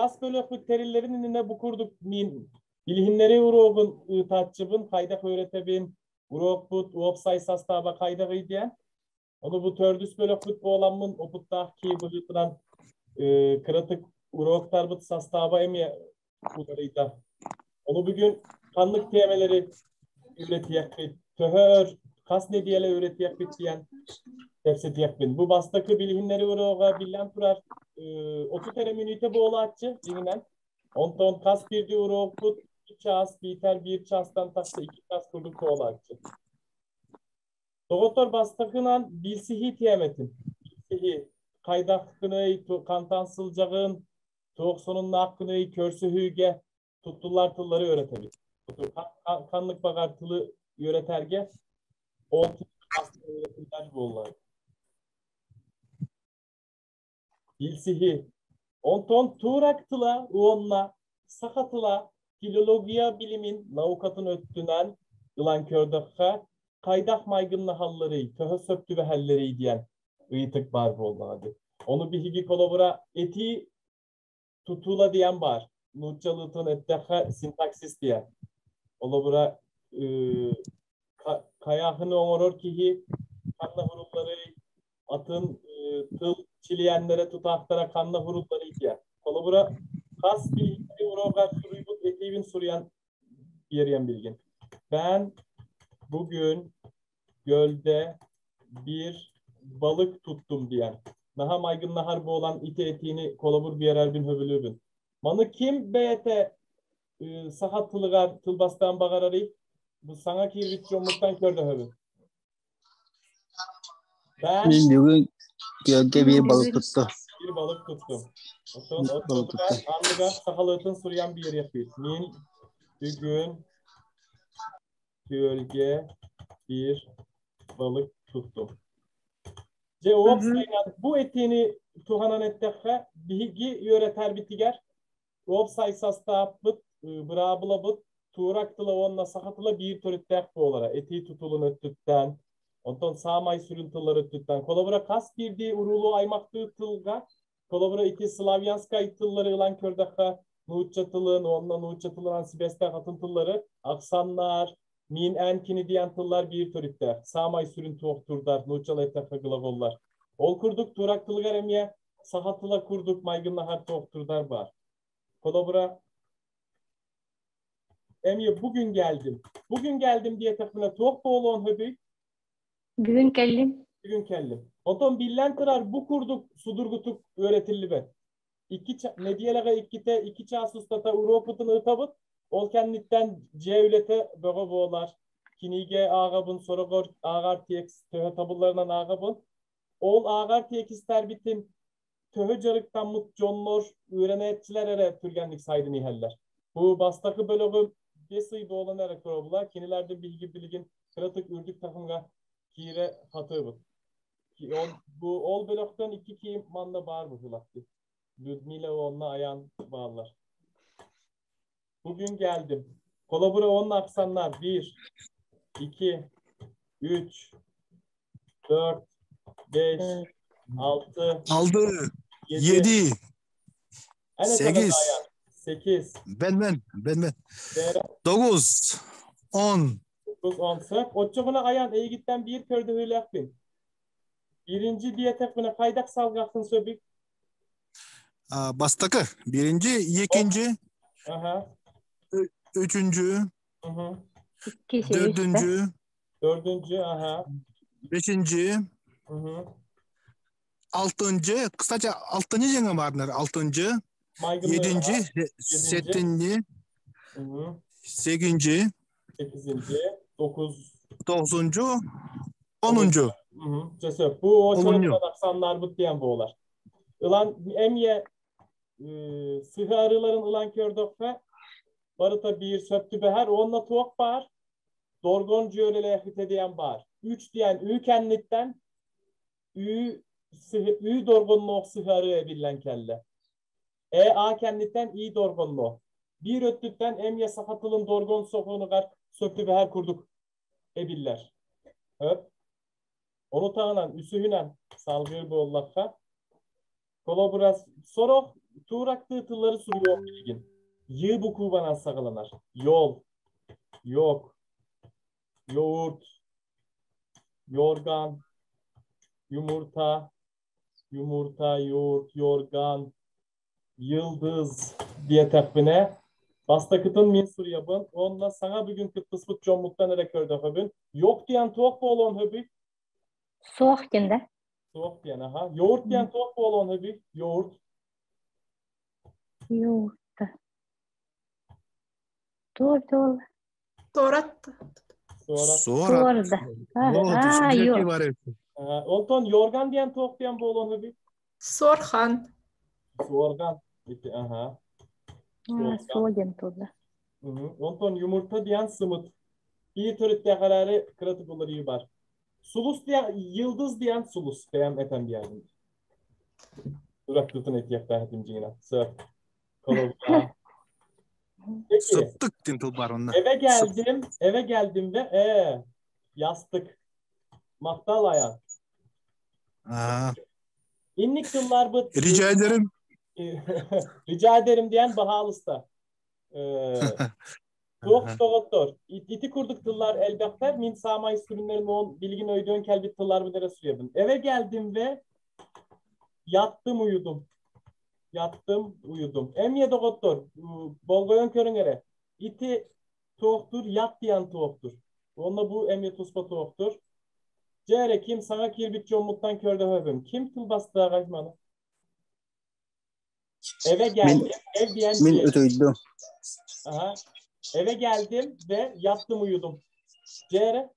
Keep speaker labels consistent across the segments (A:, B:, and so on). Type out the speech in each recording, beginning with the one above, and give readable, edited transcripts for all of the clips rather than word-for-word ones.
A: kas bölökü terilerin inine bu kurduk min bilhinleri uroğun tatçıbın kaydak öğretebin uroğ but uopsay sastaba kaydak diyen onu bu tördüs bölök futbolamın oputta ki bu yuturan kıratık uroğ tarbıt sastaba emiye udarıyda. Onu bugün kanlık temeleri üretiyek bit. Töhör kas ne diyele üretiyek bit diyen tefsitiyek bin. Bu bastakı bilhinleri uroğa billen turar 30 minüte bu olatçı bilinen. Ondan kas bir de uroğ but 2 ças biter bir çastan taksa 2 ças kurduk bu olatçı. Doktor bastakınan bilsihi tiyemetin. Bilsihi kaydakını kantansılcağın soğuk sonunun hakkını körsühüge tuttular tılları öğretebilir. Kanlık bakartılı yöreterge o öğretimler bu olay. Bilsihi onton tuğraktıla uonla sakatıla filologiya bilimin lavukatın öttünen yılan kördakka kaydak maygınlı halları töhö söptü ve halleri diyen ıyıtık var bu olay. Onu bir higi kolabora eti tutula diyen var. Nurçalıtın etteka sintaksis diye. Ola bura kayahını oğurur ki kanla hurulları atın tıl çileyenlere tutahtara kanla hurulları diye. Ola bura kas bilgi uğrağa suruyut etibin suryan yeriyen bilgin. Ben bugün gölde bir balık tuttum diyen. Naha maygın nahar bu olan ite etiğini kolabur bir yerer bin höbülübün. Manı kim beyete sahat tılıgar tılbastan bagarari bu sana kirvit yomuktan körde höbün. Ben
B: bugün gölge bir balık tuttu.
A: Bir balık tuttum. O anlıgar sahalatın suryan bir yer yapıyor. Min bugün gölge bir balık tuttum. Cevap sayılan bu etiğini tuhanan ettekhe bihigi yöreter bitiger. Cevap sayısasta bıt brabıla bıt tuğraktıla onunla sahatıla bir törüttek bu olara. Etiği tutulun öttütten. Ondan sağmay sürüntüler öttütten. Kolabora kas girdiği urulu aymaktığı tılga. Kolabora iti Slavyanska tılları ilan kördekhe. Nuğutça tılın, onunla nuğutça tılınan sibeste hatın tılları. Aksanlar, min enkini diyen tıllar bir törüttek. Sağmay sürüntü okturdar. Nuğutçalı ettekhe glagollar. Ol kurduk tuğrak tılgar emiye. Sahatıla kurduk maygınla harta okturdar var. Kolabora emiye bugün geldim. Bugün geldim diye takımına tuğuk boğulan höbü.
C: Bugün geldim.
A: Bugün kellim. Otom billen kırar bu kurduk sudurgutuk öğretilli be. Ne diyelege iki çasustata Uroputun ıtabıt. Ol kenditten cevlete böyle boğular. Kinige ağabın sorogor ağar tiyeks töhe tabullarından ağabın. Ol ağar tiyek ister bitin. Töhö carıktan mut jonlor öğrenetçiler ere türgenlik saydın iheller. Bu bastakı bölümü besayı boğulan ere kurabılar. Kinilerden bilgi bilgin kıratık ürdük takımga kire hatı bu ol bloktan iki ki manda bağır bu hılaktı. Ludmila onunla ayağın bağlar. Bugün geldim. Kolabora onun aksanlar 1, 2, 3, 4, 5, 6,
D: 7, 8,
A: 8,
D: ben. 9, 10.
A: 9, 10 sök. Oçuğuna ayağın eğgitten bir kördü hılaktın. Birinci diyetekine kaydak salgaktın söbük.
D: Bastakı. Birinci, ikinci,
A: Aha.
D: üçüncü,
C: İki
D: dördüncü,
A: Dördüncü, aha.
D: beşinci,
A: Hı hı.
D: altıncı, kısaca altıncı yenge varlar. Altıncı,
A: Maygınlığı,
D: yedinci,
A: aha.
D: sekizinci,
A: Hı hı.
D: sekizinci,
A: 8. 9.
D: dokuzuncu, onuncu.
A: Cesep. Bu o
D: Onuncu.
A: çalıktan aksanlar bu diyen bu olar. Ilan emye sıhı arıların ılan kördokfe barıta bir söptü beher onunla tuğuk var. Dorgon cörele hite diyen var. 3 diyen ükenlikten ü dorgonluğu sıhı arı ebillen kelle. A kenditten iyi dorgonluğu. Bir öttükten emye safatılın dorgon sokuğunu gar söptü beher kurduk ebiller. Öp. Onu tağınan üsühünen salgır bu ollakka. Kolabras sorok Tuğraktığı tılları sürüyor bilgin. Yığ bu kubanan sağlanar. Yol, yok, yoğurt, yorgan, yumurta, yumurta, yoğurt, yorgan, yıldız diye takvine. Basta kıtın min suriyabın. Onunla sana bugün kıttıslık çoğunluktan rekörde höbün. Yok diyen tuğuk bu olan höbü.
C: Soğuk dende.
A: Tuğuk diyen aha. Yoğurt diyen tuğuk bu olan höbü. Yoğurt.
C: Yoğurtta. Doğru.
E: Torat.
A: Sonra.
C: Doğru da. Ha, yok.
A: Ondan yorgan diyen tuğuk diyen bu olan höbü.
E: Sorhan.
A: Yorgan. Bitti aha.
C: Ha, soğuk dende.
A: Ondan yumurta diyen sımıt. İyi türütte kararı kritik olur iyi var. Sulus diyen, yıldız diyen sulus. Beğen eten diyen. Durak tutun et yakta etimciğine. Sır. Kolobra. Peki.
D: Sıttık din tıl bar onda.
A: Eve geldim ve yastık. Mahtal ayağın.
D: Aa,
A: İnnik tıllar bu.
D: rica ederim.
A: Rica ederim diyen Bahalısta. Doktor. İti kurduk tıllar elbette. Min samay sürünlerin on bilgin öydüğün kelbit tıllar bu dere suyabın. Eve geldim ve yattım uyudum. Emye doktor. Bolgoyon körüngere. İti tohtur, yat diyen tohtur. Onunla bu emye tuspa tohtur. Cere kim sana kirbit çoğunluktan körde höbüm. Kim tıl bastığa kaçmanı? Eve geldim. Ev diyen
B: Min
A: diye.
B: ötüydü.
A: Aha. Eve geldim ve yattım uyudum. Cere.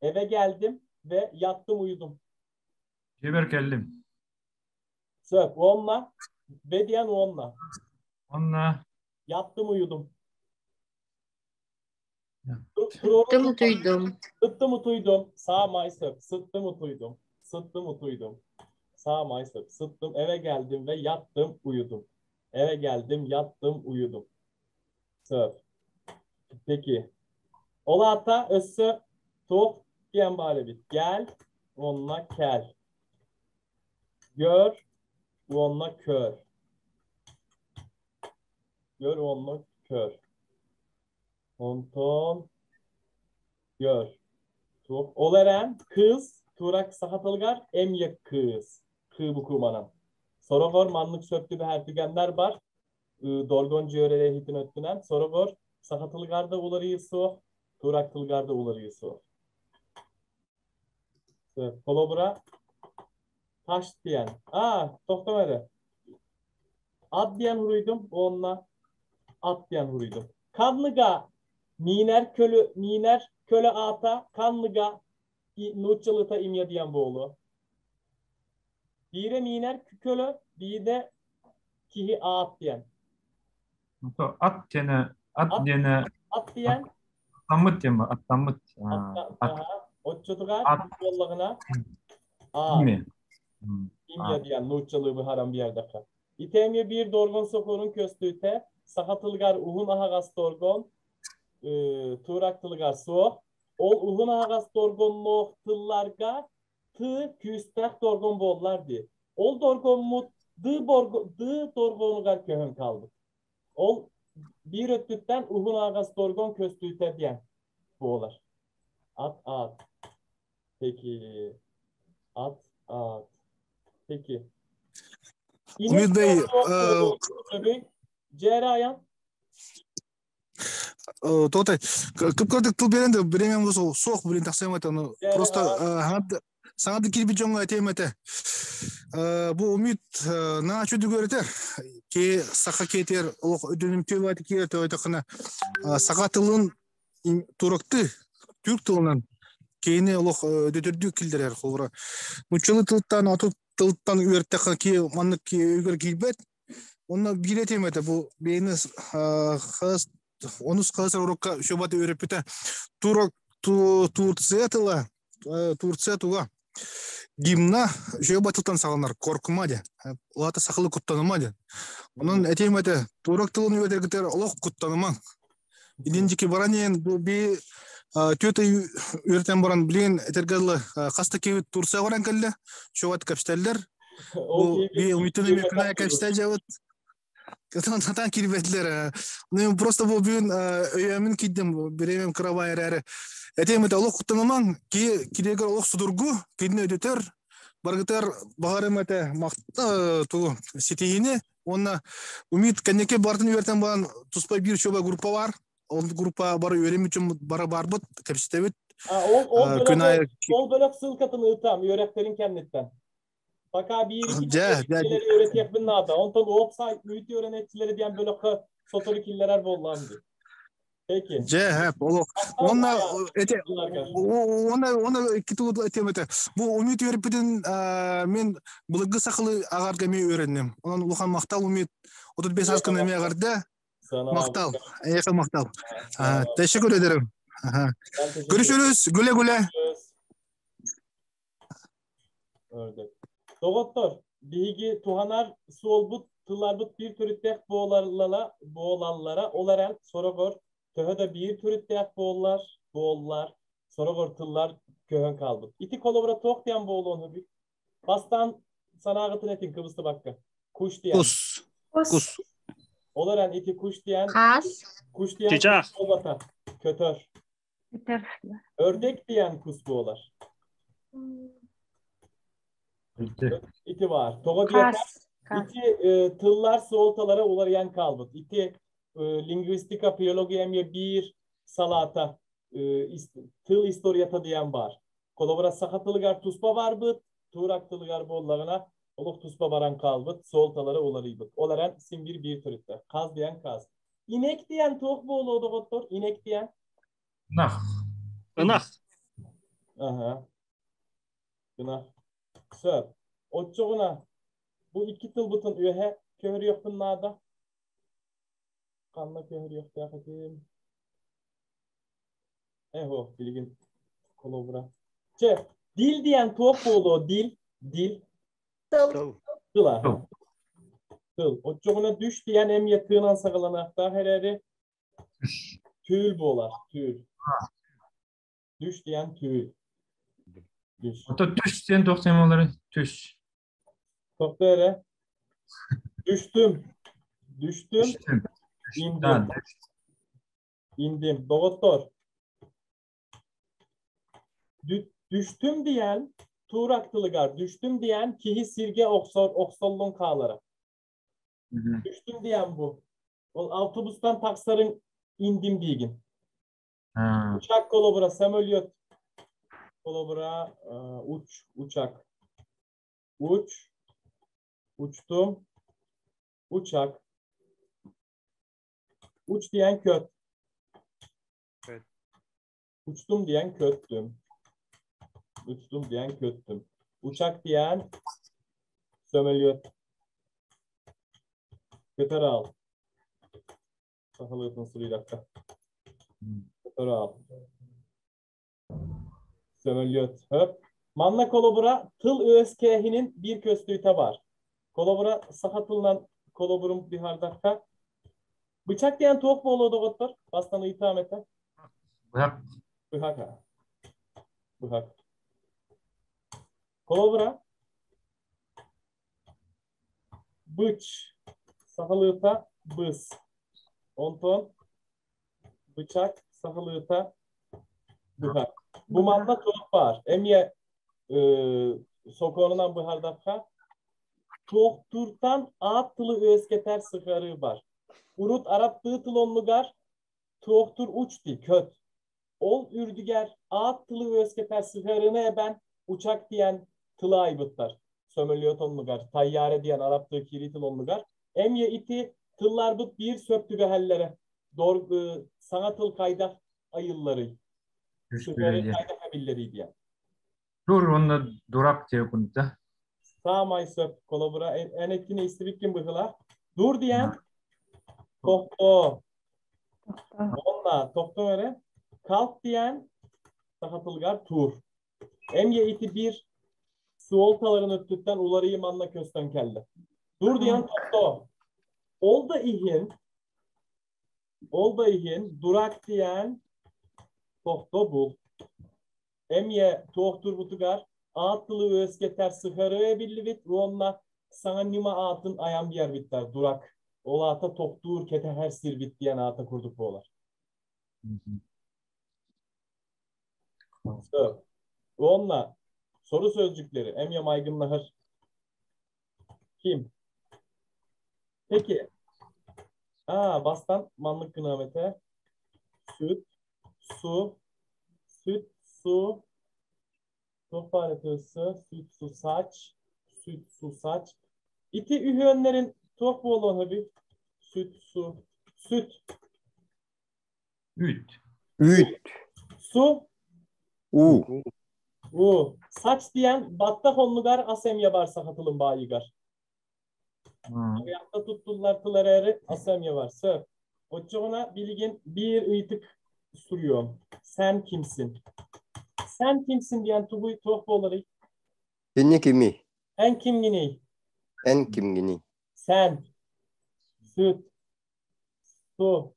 A: Eve geldim ve yattım uyudum.
F: Geber kellim.
A: Söp. Onunla. Ve diyen onunla.
F: Onna
A: Yattım uyudum.
G: Sıttım utuydum.
A: Sıttım utuydum. Sağ may söp. Sıttım utuydum. Sağ may söp. Sıttım. Eve geldim ve yattım uyudum. Eve geldim yattım uyudum. Söp. Peki. Ola hatta össü top diyen bari bit. Gel. Onunla kel. Gör. Onunla kör. Gör onunla kör. Onton gör. Oleren kız turak sahatılgar emyek kız. Kı bu kumanan. Sorogor manlık söptü bir hertügenler var. Dorgoncu örele hitin öttünen. Sorogor sahatılgar da uları soğuk. Turak tılgar da uları soğuk. Kolobra taş diyen. Toktamere. Ad diyen huruydum. Onunla at diyen huruydum. Kanlıga miner köle ata kanlıga nuççalıta imya diyen boğulu. Bire miner köle bir de kihi at diyen.
F: at gene
A: At diyen
F: atlamıt ya mı? Atlamıt.
A: o çocuğa
F: At.
A: yollağına
F: Mi?
A: imya diyen nuççalığı bir haram bir yerde kal. İtemye bir dorgon sokorun köstüte sahatılgar uhun ahagas dorgon turak tılgar soğuk. Ol uhun ahagas dorgon noh tıllarga tı küstek dorgon bollar di. Ol dorgon mut dı dorgonu gar köhön kaldı. Ol bir öttütten uhun ahagas dorgon köstüte diyen boğular. At. Peki. At. Peki.
D: Ümit Bey,
A: Cerayan.
D: Тоғытай, көп көрдік тыл беренді, біремен болса соқ білен тақсайым әті. Просто саңады келбі жоңға әтейім әті. Бұл үміт на чөді көреді. Ке сақа кетер, өдінім төбі әті кейер төбі қына. Сақа тылын тұрықты, түрк тылынан кейіне өдірді келдірер. Мүчілі тылыттан, аты тылыттан үйерді қына ке манық ке өгер келбет. Оны бір әтейім әті. Бұл бейіні қыз Онус қазір урокка шөбаты өрепіті Турция туға гимна шөбатылтан сағынар коркумаде. Олаты сақылы құттанымаде. Оның әтеймәді турак тылын өтергітер олық құттаныман. Иденжеке баранен бі төті өртен баран білген әтергерлі қасты кевет Турция баран кәлі шөбаты кәпштәлдер. Bu bir ümitini mümkün kaçta cevap. Tatan kirvetler. Ne просто bu bugün öyemin kidim biremem kravayarı. Etemete Allah kutlamam ki kideger Allah sudurgu kidne ödetör. Bargıtar baharımete makta tu sitihini ona ümit kendike bartın üverten baran tuspa bir çoba grupa var. O grupa bara öğrenim için bara barbut kapasitevit.
A: Ol bölük sılkatını ıtam öğretlerin kendinden. Fakat bir iki şeyleri öğretiyek bin nada. Ondan offside mühit öğrenetçileri diyen bölük sotorik illerer bollandı. Peki.
D: Hep oğlum. Ona kitu etemete. Bu ümit öğretmenin men bulgu saklı agar gemi öğrendim. Onun ulukan maktal ümit 35 askın emi agarda maktal. Yakın maktal. Teşekkür ederim. Görüşürüz. Güle güle.
A: Öyle. Doktor, bilgi tuhanar solbut tılarbut bir türüttek boğulallara olarak sorogor töhöde bir türüttek boğullar sorogor tıllar köhön kaldı. İti kolobra tok diyen boğulun hübük. Bastan sana ağıtın etin Kıbrıs'ta bakka. Kuş diyen.
D: Kus.
A: Olarak iti kuş diyen. Kuş diyen
B: Çiçak.
A: kolbata. Kötör. Ördek diyen kus boğular. İti var. Togo diye İti tıllar soğultalara ularayan kalbut. İti lingvistika filologi emye bir salata tıl historiyata diyen var. Kolobra sakatılıgar tuspa var bıt. Tuğraktılıgar bollarına oluk tuspa baran kalbut. Soğultalara ularıybıt. Olaran simbir bir türütte. Kaz diyen kaz. İnek diyen toğuk boğulu doktor. İnek diyen.
B: Inak.
A: Aha. Gına. Söp. Otçoğuna bu iki tılbıtın üye köhür yokun nada. Kanla köhür yok da bakayım. Eho bilgin kolobra. Dil diyen tuğuk boğulu dil. Tıla. Tıl. Otçoğuna düş diyen emye tığınan sağlanakta hereri. Tül boğular. Tül. Düş diyen tül. Düş.
F: Ota düş diyen doktorları düş.
A: Doktora. Düştüm. İndim. Doktor. Düştüm diyen Tuğraktılıgar. Düştüm diyen kihi sirge oksollun kağlara. Düştüm diyen bu. O autobustan taksarın indim diygin. Uçak kolobra semölyot. Kolobra uçak. Uçtum. Uçak. Uç diyen köt.
B: Evet.
A: Uçtum diyen köttüm. Uçtum diyen köttüm. Uçak diyen sömeliyor. Köter al. Sakalıyordun sırayı dakika. Köter al. Sömeliyor. Höp. Manna kolobura tıl öskehinin bir köstüğüte var. Kolobura sakatılınan koloburun bir hardakta. Bıçak diyen toğuk mu oluyor doktor? Bastanı itham eten. Bıhak. Kolobura. Bıç. Sakalıyıta bız. Onton. Bıçak. Sakalıyıta bıhak. Bu manda toğuk var. Emye sokoğundan bu hardakta. Toğukturtan ağat tılı ösketer sıkarı var. Urut Arap tığ tılonlugar, toğuktur uçti köt. Ol ürdüger ağat tılı ösketer sıkarını eben uçak diyen tılı aybıtlar. Sömölüyor tonlugar. Tayyare diyen Arap tığ kiri tılonlugar. Emye iti tıllar bıt bir söptü behellere. Sana tıl kaydak ayılları. Sıkarı kaydak abilleri diyen.
F: Dur onda durak diye kunta.
A: Sağmay söp kolabora en etkini istibik kim bıhıla. Dur diyen Tokto. Onunla tokto öyle. Kalk diyen sakatılgar tur. Emye iti bir suoltaların öttükten ularıyı manla kösten kelle. Dur diyen tokto. Olda ihin durak diyen tokto bul. Emye tohtur butugar Atlığı özgeter sıharı billi bit. Onna sana nima atın ayan bir yer bitler. Durak. Ola ata toktuğur kete her sir bit diyen ata kurduk bu olar. So, onna soru sözcükleri. Emya Maygın Nahır. Kim? Peki. Bastan manlık kınamete. Süt, su, süt, su, toparlatısı, süt, su, saç, süt, su, saç. İti ühönlerin çok bol olan bir süt, su, süt,
F: Üt.
H: Üt.
A: su,
H: U.
A: saç diyen batta honlugar asemya varsa hatılın bağıgar.
F: Ha.
A: Ayakta tuttular tıları asemya var. Sö. Oçoğuna bilgin bir ıytık sürüyor. Sen kimsin? Sen kimsin diyen tuğu çok bolları.
H: Seni kimi?
A: En kim yine?
H: En kim gini?
A: Sen, süt, su,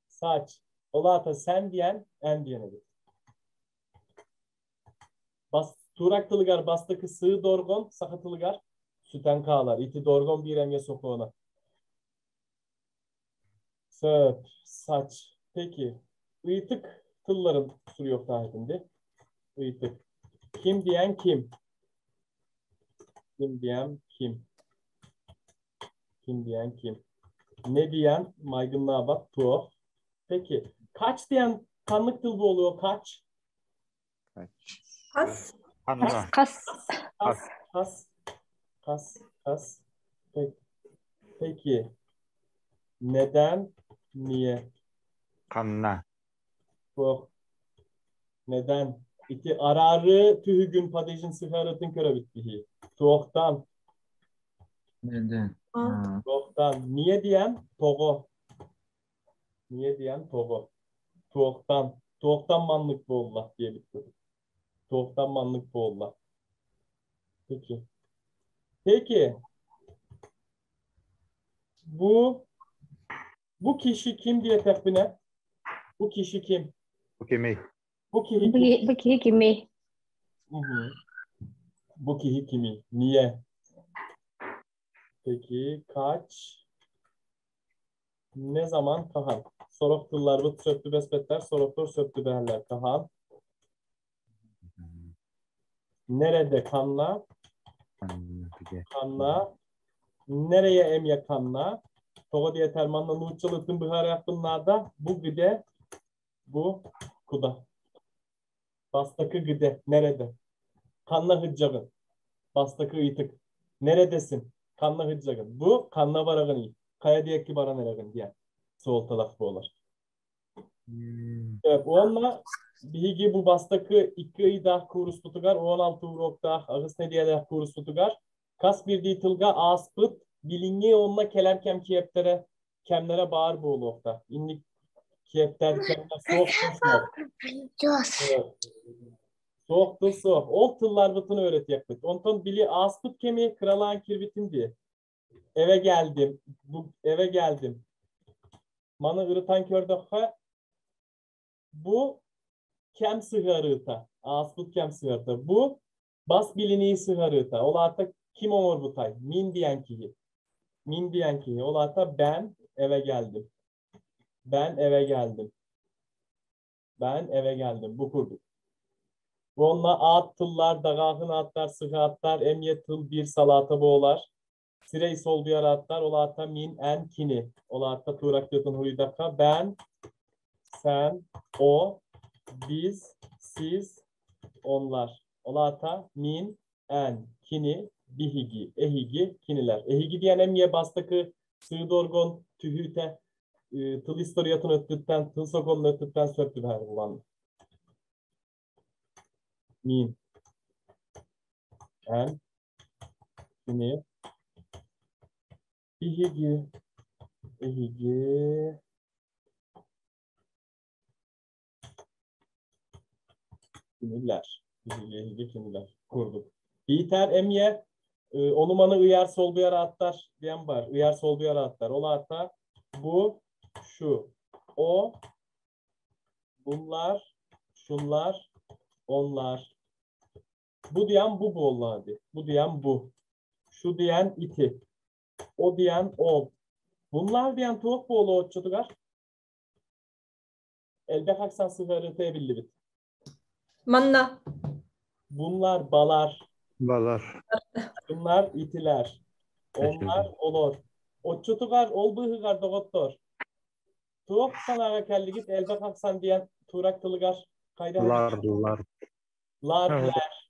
A: saç. Olata sen diyen en diyenedir. Turaktılıgar bastıkı sığ dorgon, sakatılıgar süten kağlar. İti dorgon bir emye sokuğuna. Söp, saç. Peki. Iytık tılların sürüyor tahitinde. Iytık. Kim diyen kim? Kim diyen kim? Kim diyen kim? Ne diyen maygınlığa bak tuğ. Peki. Kaç diyen kanlık tıl bu oluyor. Kaç?
E: Kas.
B: Kanna.
C: Kas.
A: Kas. Peki. Neden? Niye?
B: Kanna.
A: Bu. Neden? İki ararı tühügün padejin sıharatın köre bittiği. Tuğuktan.
F: Neden? Ha.
A: Tuğuktan. Niye diyen? Togo. Niye diyen? Togo. Tuğuktan. Tuğuktan manlık bu Allah diye bitti. Tuğuktan manlık bu Allah. Peki. Peki. Bu kişi kim diye tekbine? Bu kişi kim?
B: Bu kimi?
A: Bu kişi kim?
C: Bagi kimi?
A: Hı hı. Bu kişi kimi? Niye? Peki kaç? Ne zaman? Kahan. Sorok tıllar vıt söktü besbetler. Soroktor söktü beherler. Kahan. Nerede kanla? Kanla. Nereye emye kanla? Togo diye termanla nuççalıtın bihar yapınlarda bu gıde bu kuda. Bastakı gıde. Nerede? Kanla hıccagın. Bastakı ıytık. Neredesin? Kanla hıccagın. Bu kanla baragın iyi. Kaya diye ki baran eragın diye. Soğul talak bu olar. Evet, onunla bihigi bu bastakı iki dah kurus tutugar, 16 urokta ağız ne diye dah kurus tutugar. Kas bir ditılga aspıt bilingi onunla keler kem kiyeptere kemlere bağır bu olokta. İnlik kiyepter kemler soğuk soğuk. Evet. Soğuktu soğuk. Ol tıllar vıtını öğret yaklık. Ondan bili aspıt kemi kralağın kirbitin diye. Eve geldim. Eve geldim. Manı ırıtan kördökha bu kem sıharıta. Aspıt kem sıharıta. Bu bas bilini sıharıta. Ola hatta kim omur butay? Min diyen kihi. Min diyen kihi. Ola hatta ben eve geldim. Ben eve geldim. Ben eve geldim. Bu kurduk. Onunla at tıllar, dağahın atlar, sıhı atlar, emye tıl bir salata boğular. Sirey sol bir atlar. Ola hatta min en kini. Ola hatta tuğrak yatın huydaka. Ben, sen, o, biz, siz, onlar. Olata, min, en, kini, bihigi, ehigi, kiniler. Ehigi diyen emye bastakı sığ dorgon tühüte tıl istoriyatını öttütten, tıl sokonunu öttütten söktü her bulan. Min, en, kini, bihigi, ehigi, kiniler. Bihigi, ehigi, kiniler. Kurduk. Biter emye onumanı ıyar sol bir yara atlar diyen var. Iyar sol bir yara atlar. Ola hatta bu, şu, o, bunlar, şunlar, onlar. Bu diyen bu bolladı. Bu diyen bu. Şu diyen iti. O diyen ol. Bunlar diyen tuğuk boğulu oçutugar. Elbek aksan sıfırı tebilli bit.
E: Manna.
A: Bunlar balar.
B: Balar.
A: Bunlar itiler. Onlar olur. Oçutugar ol bıhıgar doğuttor. Tuğuk sanağa kelli git elbek aksan diyen tuğrak tılıgar. Kayda
B: Lar.
A: lar.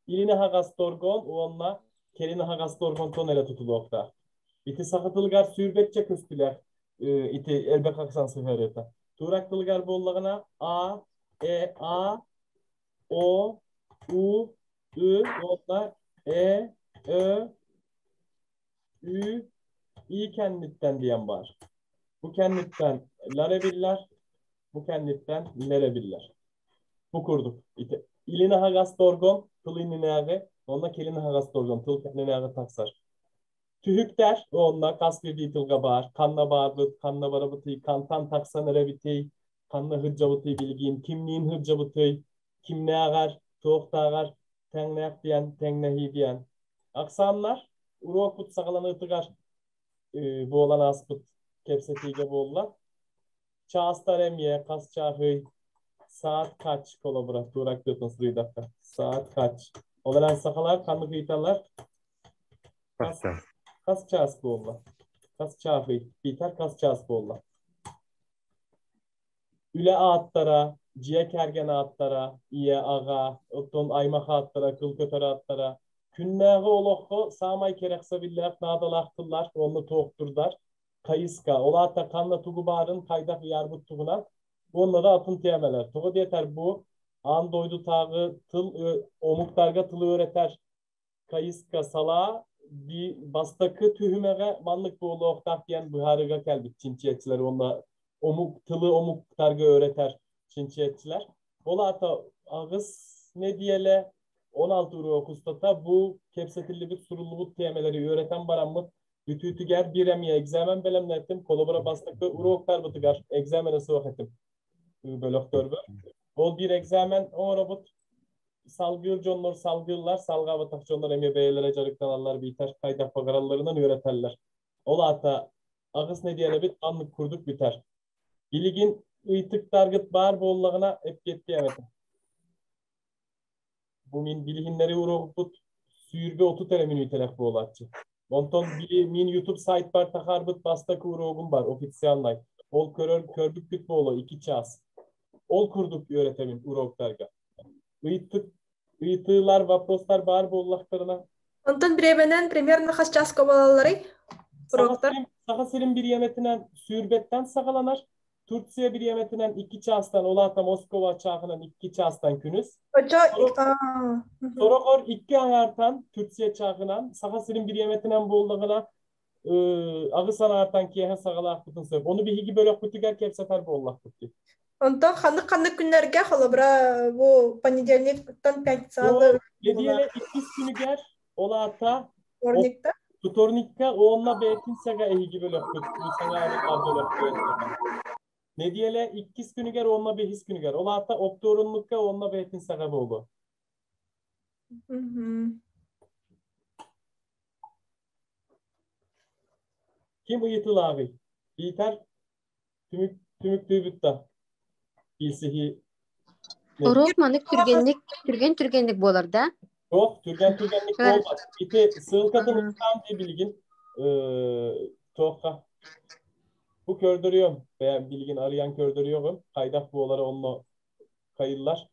A: İline hagas dorgon, onunla keline hagas dorgon ton ele tutulokta. İti sakatılgar sürbetçe köstüler. İti elbek aksan sıfırıta. Tuğrak tılıgar bollağına A, E, A, O, U, Ü, onunla E, Ö, Ü, İ kenditten diyen var. Bu kenditten larebiller, bu kenditten lerebiller. Bu kurduk. İti. İline hagas dorgon, tıl inine ağe, onunla keline hagas dorgon, tıl kendine ağe taksar. Tühük der, onunla kas bir ditılga bağır. Kanla bağırlık, kanla barabıtı, kantan taksan erebiti, kanla hıccabıtı bilgin, kimliğin hıccabıtı, kim ne ağar, tuğuk da ağar, tennek diyen, tennehi diyen. Aksanlar, uruak but sağalanı ıtıgar, bu olan aspıt, kepsetiyle bu olan. Çağıstar emye, kas çahıy, saat kaç kolabora, tuğrak diyorsun sırayı dakika. Saat kaç. Olan sakalar, kanlı kıyıtalar,
B: Kaçta?
A: kas çağıs bu olan. Kas çahıy, biter kas çağıs bu olan. Üle ağıtlara, ciye kergen ağıtlara, iye ağa, otton aymak ağıtlara, kıl köper ağıtlara, künneği olokko, samay kerekse billah, nadalahtırlar, onu toğutturlar. Kayıska, ola hatta kanla tuğu bağırın, kaydak yarbut tuğuna, onunla atın temeler. Tuğu yeter bu, an doydu tağı, omuktarga tılı öğreter. Kayıska sala, bir bastakı tühümege, manlık bu oğlu diyen buharıga kelbit, çinçiyetçiler onunla tılı omuk targı öğreter çinçiyetçiler. Ola ata ağız ne diyele 16 euro okustata bu kepsetilli bir surullu temeleri öğreten baranmıt ütü ger bir emiye egzamen belemlettim kolabora bastıklı euro oktar bıtıgar egzamene sıvak ettim. Bölöktör bör. Ol bir egzamen o robot salgıyor jonlar salgıyorlar salga batak jonlar emiye beylere carıktan allar biter kaydak pagarallarından öğreterler. Ola ata ağız ne diyele bit anlık kurduk biter. Biligin ıytık targıt bar bollağına hep gitti evet. Bu min biliginleri uğruput suyurbe otu tere min ütelek bu olatçı. Onton min YouTube site bar takarbıt bastakı uğruğum var ofisiyallay. Ol körbük küt bolu iki ças. Ol kurduk öğretemin uğruklarga. Iytılar vaproslar bar bollaklarına.
E: Ondan birebenen примерно kaç ças kovalalları? Uroktar.
A: Sağa serin bir yemetinden sürbetten sağalanar. Türkiye bir yemetinden iki çastan, olata Moskova çağının iki çastan künüz. Sonra iki ayartan Türkiye çağının sağa serin bir yemetinden bolduğuna ağısan artan kiyehe sağala akıtın sebep. Onu bir higi böyle kutugar kepsefer bollak kutu.
E: Ondan kanlık günlerge halabra bu понедельниктан пятницаlı.
A: Dediğiyle iki günü ger olata
E: Ornikta.
A: tutornikka onunla belki sega higi böyle kutu. Sana arılar böyle kutu. Ne diyele ikkis günü ger onunla behis günü ger. Ola hatta optorunlukka onunla behetin sebep oldu. Kim uyutul abi? Biter tümük dübütta. Bilsihi.
G: Orok manık türgenlik bolar da.
A: Yok türgenlik olmaz. İti sığıl kadın tam diye bilgin. Tohka. Bu kördürüyorum. Veya bilgin arayan kördürüyorum. Kaydak bu olara onunla kayırlar.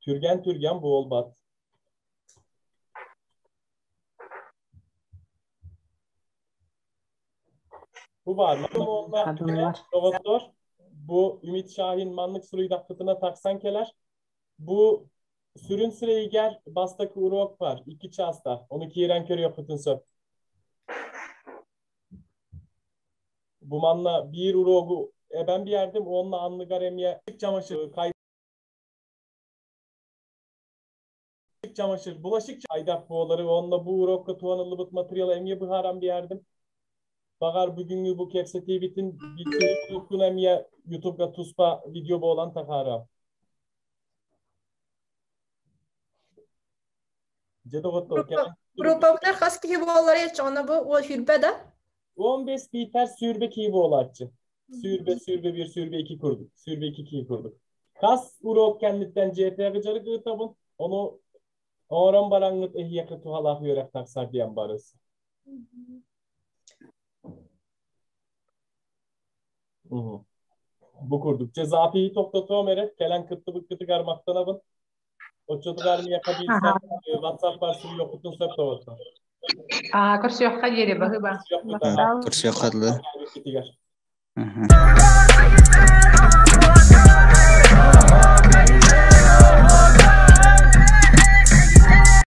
A: Türgen bu olbat. Bu var. Robotlar. Bu Ümit Şahin manlık suruyu dakikatına taksan keler. Bu sürün süreyi ger. Bastakı urok var. İki çasta. Onu kiren körüyor kıtın söp. Bu manla bir urogu ben bir yerdim onunla anlı garemiye çamaşır çamaşır bulaşık aydak boğaları onunla bu urokka tuğanılı bıt materyal emye bıharam bir yerdim. Bakar bugünkü bu kepseti bitin bir emye YouTube'da tuspa video boğulan takara. Jede gotto kelen.
E: Grupa bunlar has kihi boğaları yaç ona bu o hürbe de.
A: 15 biter sürbe ki bu olarçı. Sürbe 1 sürbe 2 kurduk. Sürbe 2 kurduk. Kas urok kenditten CT'ye gıcarık ıtabın. Onu oran barangıt ehyakı tuhalak yörek taksak diyen barız. Bu kurduk. Cezapiyi toktatıyorum ere. Kelen kıttı bıkkıtı garmaktan abın. O çocuk armi yakabilsen WhatsApp varsa yokutun söp tavata.
I: Kursi yok yeri bakı bak.
A: Kursi yok.
H: Kursi yok.
A: Kursi yok.